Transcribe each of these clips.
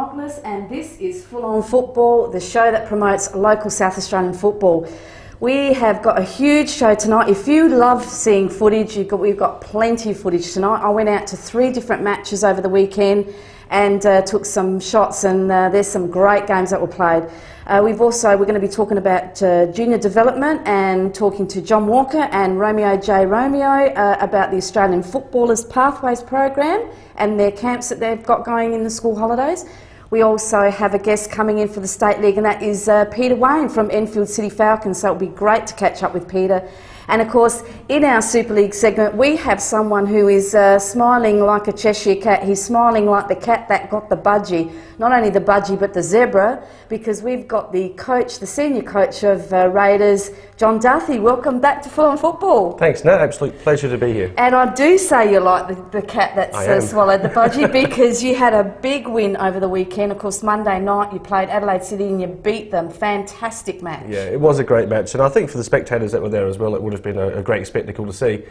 Douglas, and this is Full On Football, the show that promotes local South Australian football. We have got a huge show tonight. If you love seeing footage, we've got plenty of footage tonight. I went out to 3 different matches over the weekend and took some shots, and there's some great games that were played. We're going to be talking about junior development and talking to John Walker and Romeo-J about the Australian Footballers Pathways program and their camps that they've got going in the school holidays. We also have a guest coming in for the State League, and that is Peter Wayne from Enfield City Falcons, so it'll be great to catch up with Peter. And of course, in our Super League segment, we have someone who is smiling like a Cheshire cat. He's smiling like the cat that got the budgie. Not only the budgie, but the zebra, because we've got the coach, the senior coach of Raiders, John Duthie. Welcome back to Full On Football. Thanks, Nat. Absolute pleasure to be here. And I do say you're like the cat that's swallowed the budgie, because you had a big win over the weekend. Of course, Monday night you played Adelaide City and you beat them. Fantastic match. Yeah, it was a great match, and I think for the spectators that were there as well, it would have been a great spectacle to see.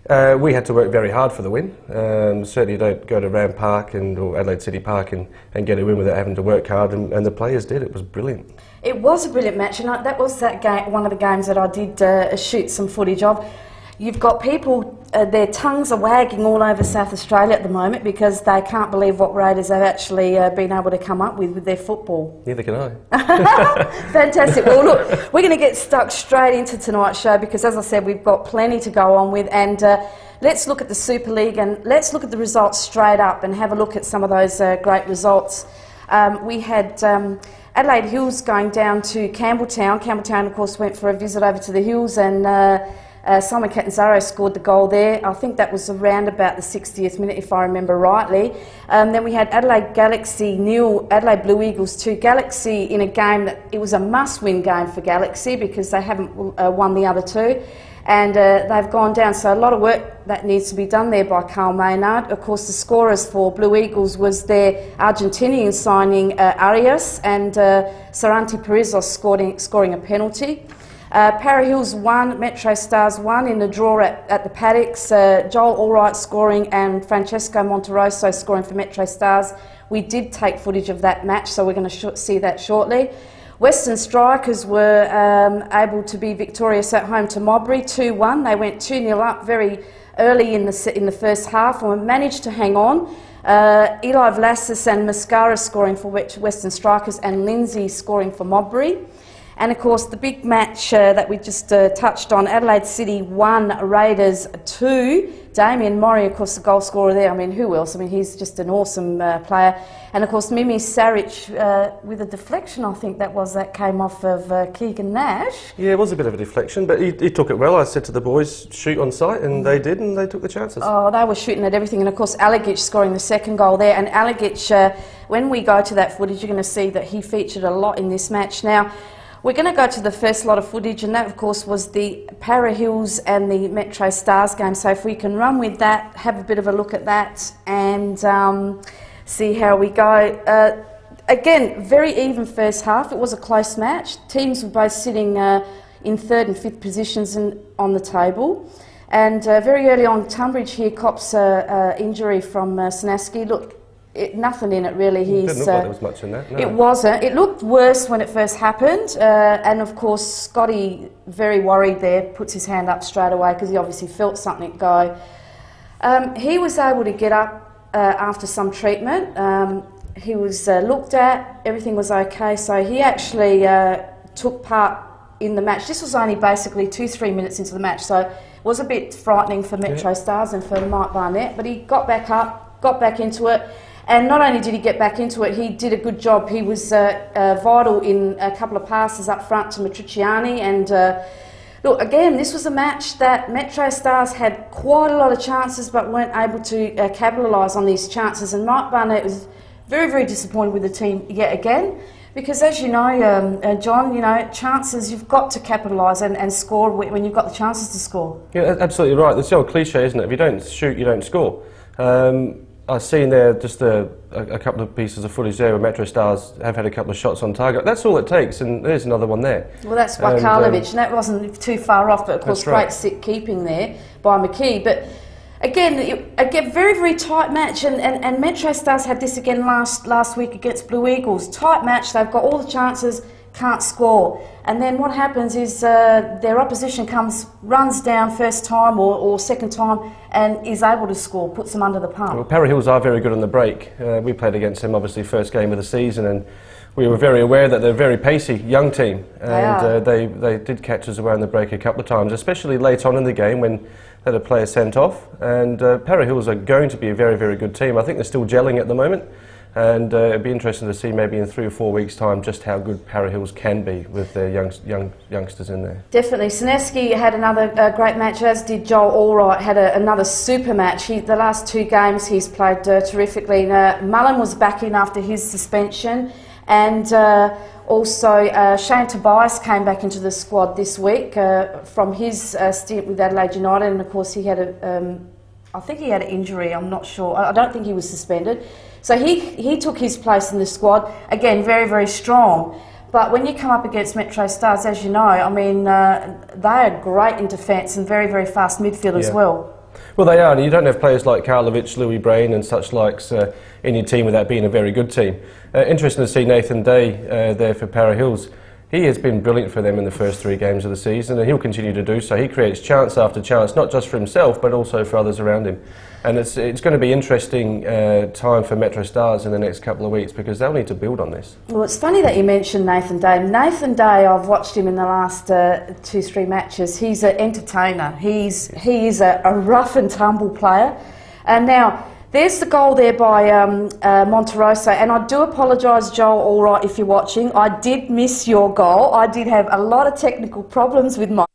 We had to work very hard for the win. Certainly you don't go to Ram Park or Adelaide City Park and get a win without having to work hard, and the players did. It was brilliant. It was a brilliant match, and that was one of the games that I did shoot some footage of. You've got people, their tongues are wagging all over South Australia at the moment because they can't believe what Raiders have actually been able to come up with their football. Neither can I. Fantastic. Well, look, we're going to get stuck straight into tonight's show because, as I said, we've got plenty to go on with, and let's look at the Super League and let's look at the results straight up and have a look at some of those great results. We had Adelaide Hills going down to Campbelltown. Campbelltown, of course, went for a visit over to the Hills, and Simon Catanzaro scored the goal there. I think that was around about the 60th minute, if I remember rightly. Then we had Adelaide Galaxy 0, Adelaide Blue Eagles 2. Galaxy in a game that it was a must-win game for Galaxy because they haven't won the other 2. And they've gone down, so a lot of work that needs to be done there by Carl Maynard. Of course, the scorers for Blue Eagles was their Argentinian signing Arias, and Saranti Perizos scoring a penalty. Para Hills 1, Metro Stars 1 in the draw at the Paddocks. Joel Allwright scoring and Francesco Monterosso scoring for Metro Stars. We did take footage of that match, so we're going to see that shortly. Western Strikers were able to be victorious at home to Modbury 2-1. They went 2-0 up very early in the first half and managed to hang on. Eli Vlasis and Mascara scoring for Western Strikers, and Lindsay scoring for Modbury. And of course, the big match that we just touched on, Adelaide City 1, Raiders 2. Damien Murray, of course, the goal scorer there. I mean, who else? I mean, he's just an awesome player. And of course, Mimi Saric with a deflection, I think that came off of Keegan Nash. Yeah, it was a bit of a deflection, but he took it well. I said to the boys, shoot on sight, and they did, and they took the chances. Oh, they were shooting at everything. And of course, Alagic scoring the second goal there. And Alagic, when we go to that footage, you're going to see that he featured a lot in this match. Now, we're going to go to the first lot of footage, and that, of course, was the Para Hills and the Metro Stars game. So if we can run with that, have a bit of a look at that, and see how we go. Again, very even first half. It was a close match. Teams were both sitting in 3rd and 5th positions on the table. And very early on, Tunbridge here cops injury from Sinaski. Look, nothing in it really. It didn't look like there was much in that. No. It wasn't. It looked worse when it first happened, and of course Scotty, very worried there, puts his hand up straight away because he obviously felt something go. He was able to get up after some treatment. He was looked at, everything was okay, so he actually took part in the match. This was only basically 2-3 minutes into the match, so it was a bit frightening for Metro Stars and for Mike Barnett, but he got back up, got back into it. And not only did he get back into it, he did a good job. He was vital in a couple of passes up front to Matriciani. And look, again, this was a match that Metro Stars had quite a lot of chances but weren't able to capitalise on these chances. And Mike Barnett was very, very disappointed with the team yet again. Because as you know, John, you know, chances, you've got to capitalise and score when you've got the chances to score. Yeah, absolutely right. That's the old cliche, isn't it? If you don't shoot, you don't score. I've seen there just a couple of pieces of footage there where Metro Stars have had a couple of shots on target. That's all it takes, and there's another one there. Well, that's Wakalovic, and that wasn't too far off, but of course great keeping there by McKee. But Again, very, very tight match, and Metro Stars had this again last week against Blue Eagles. Tight match, they've got all the chances, can't score. And then what happens is their opposition runs down first time or second time and is able to score, puts them under the pump. Well, Para Hills are very good on the break. We played against them obviously first game of the season, and we were very aware that they're a very pacey young team, and they did catch us away on the break a couple of times, especially late on in the game when they had a player sent off. And Para Hills are going to be a very, very good team. I think they're still gelling at the moment, and it'd be interesting to see maybe in 3 or 4 weeks' time just how good Para Hills can be with their youngsters in there. Definitely. Sineski had another great match, as did Joel Allwright, had another super match. The last 2 games he's played terrifically. Mullen was back in after his suspension, and also Shane Tobias came back into the squad this week from his stint with Adelaide United, and of course he had I think he had an injury, I'm not sure. I don't think he was suspended. So he took his place in the squad. Again, very, very strong. But when you come up against Metro Stars, as you know, I mean, they are great in defence and very, very fast midfield as well. Well, they are, and you don't have players like Karlovic, Louis Brain and such likes in your team without being a very good team. Interesting to see Nathan Day there for Para Hills. He has been brilliant for them in the first 3 games of the season, and he'll continue to do so. He creates chance after chance, not just for himself, but also for others around him. And it's going to be interesting time for Metro Stars in the next couple of weeks, because they'll need to build on this. Well, it's funny that you mentioned Nathan Day. Nathan Day, I've watched him in the last 2-3 matches. He's an entertainer. He is a rough and tumble player. And now, there's the goal there by Monterosso, and I do apologise, Joel Allwright, if you're watching. I did miss your goal. I did have a lot of technical problems with my